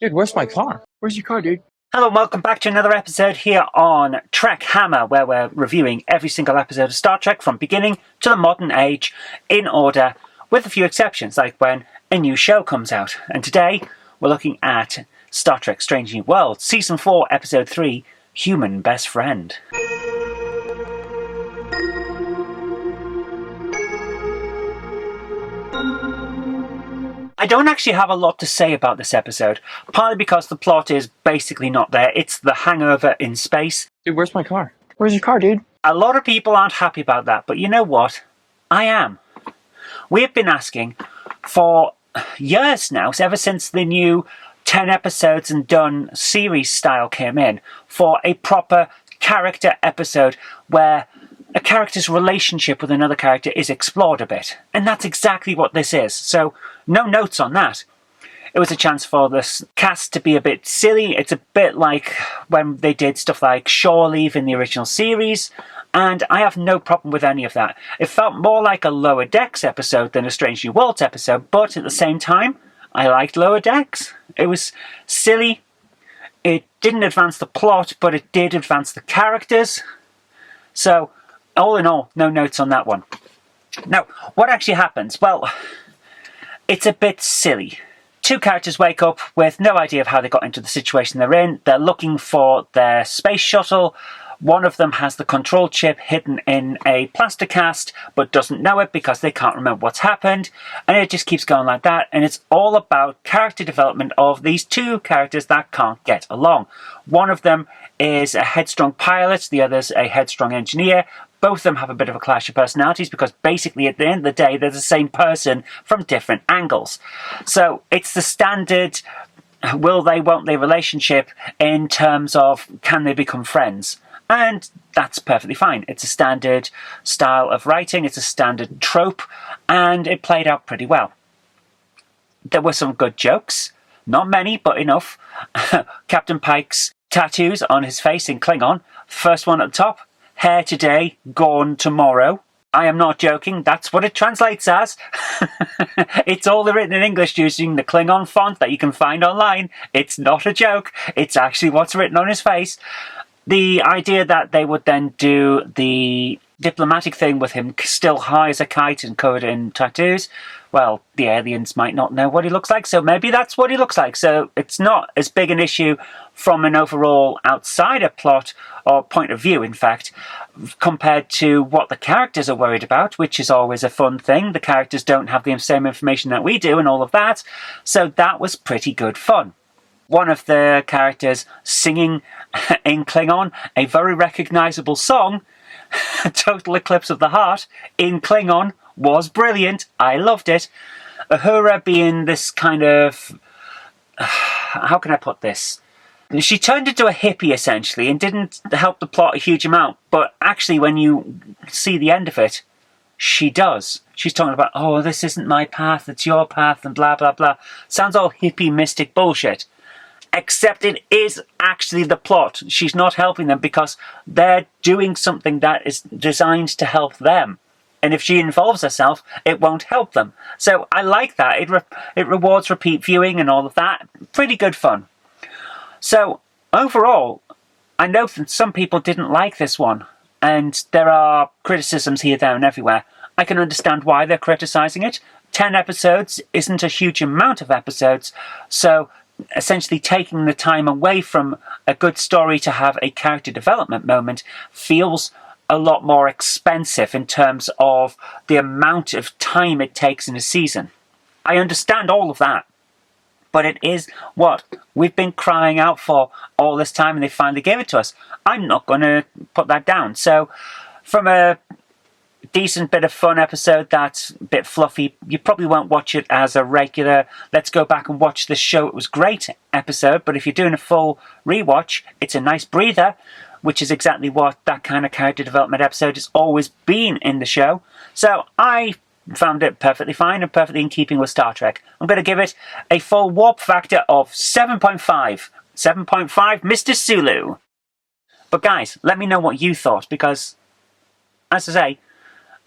Dude, where's my car? Where's your car, dude? Hello and welcome back to another episode here on TrekHammer, where we're reviewing every single episode of Star Trek from beginning to the modern age in order, with a few exceptions, like when a new show comes out. And today we're looking at Star Trek Strange New Worlds, Season 4, Episode 3, Human Best Friend. I don't actually have a lot to say about this episode, partly because the plot is basically not there. It's the hangover in space. Dude, where's my car? Where's your car, dude? A lot of people aren't happy about that, but you know what? I am. We have been asking for years now, ever since the new 10 episodes and done series style came in, for a proper character episode where a character's relationship with another character is explored a bit. And that's exactly what this is. So, no notes on that. It was a chance for this cast to be a bit silly. It's a bit like when they did stuff like Shore Leave in the original series, and I have no problem with any of that. It felt more like a Lower Decks episode than a Strange New Worlds episode, but at the same time, I liked Lower Decks. It was silly. It didn't advance the plot, but it did advance the characters. So, all in all, no notes on that one. Now, what actually happens? Well, it's a bit silly. Two characters wake up with no idea of how they got into the situation they're in. They're looking for their space shuttle. One of them has the control chip hidden in a plaster cast, but doesn't know it because they can't remember what's happened. And it just keeps going like that. And it's all about character development of these two characters that can't get along. One of them is a headstrong pilot, the other's a headstrong engineer. Both of them have a bit of a clash of personalities because basically at the end of the day they're the same person from different angles. So it's the standard will they, won't they relationship in terms of can they become friends. And that's perfectly fine. It's a standard style of writing, it's a standard trope, and it played out pretty well. There were some good jokes, not many, but enough. Captain Pike's tattoos on his face in Klingon. First one at the top. Hair today, gone tomorrow. I am not joking, that's what it translates as. It's all written in English using the Klingon font that you can find online. It's not a joke, it's actually what's written on his face. The idea that they would then do the diplomatic thing with him still high as a kite and covered in tattoos, well, the aliens might not know what he looks like, so maybe that's what he looks like. So it's not as big an issue from an overall outsider plot, or point of view, in fact, compared to what the characters are worried about, which is always a fun thing. The characters don't have the same information that we do and all of that, so that was pretty good fun. One of the characters singing in Klingon a very recognisable song, Total Eclipse of the Heart, in Klingon, was brilliant. I loved it. Uhura being this kind of... how can I put this? She turned into a hippie, essentially, and didn't help the plot a huge amount. But actually, when you see the end of it, she does. She's talking about, oh, this isn't my path, it's your path, and blah, blah, blah. Sounds all hippie, mystic bullshit. Except it is actually the plot. She's not helping them because they're doing something that is designed to help them. And if she involves herself, it won't help them. So I like that. It rewards repeat viewing and all of that. Pretty good fun. So overall, I know that some people didn't like this one. And there are criticisms here, there and everywhere. I can understand why they're criticising it. 10 episodes isn't a huge amount of episodes. So essentially taking the time away from a good story to have a character development moment feels a lot more expensive in terms of the amount of time it takes in a season. I understand all of that, but it is what we've been crying out for all this time and they finally gave it to us. I'm not going to put that down. So from a decent bit of fun episode that's a bit fluffy, you probably won't watch it as a regular let's go back and watch this show, it was great episode, but if you're doing a full rewatch, it's a nice breather, which is exactly what that kind of character development episode has always been in the show. So I found it perfectly fine and perfectly in keeping with Star Trek. I'm going to give it a full warp factor of 7.5. 7.5 Mr. Sulu. But guys, let me know what you thought, because as I say,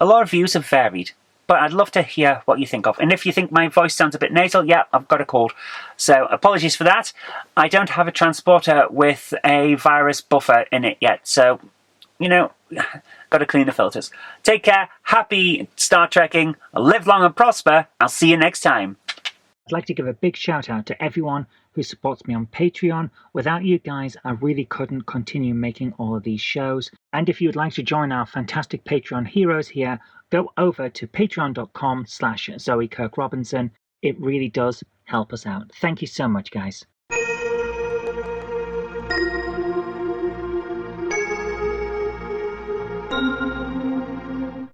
a lot of views have varied. but I'd love to hear what you think of. And if you think my voice sounds a bit nasal, yeah, I've got a cold. So apologies for that. I don't have a transporter with a virus buffer in it yet. So, you know, got to clean the filters. Take care. Happy Star Trekking. Live long and prosper. I'll see you next time. I'd like to give a big shout out to everyone who supports me on Patreon. Without you guys, I really couldn't continue making all of these shows. And if you'd like to join our fantastic Patreon heroes here, go over to patreon.com/Zoe Kirk Robinson. It really does help us out. Thank you so much, guys.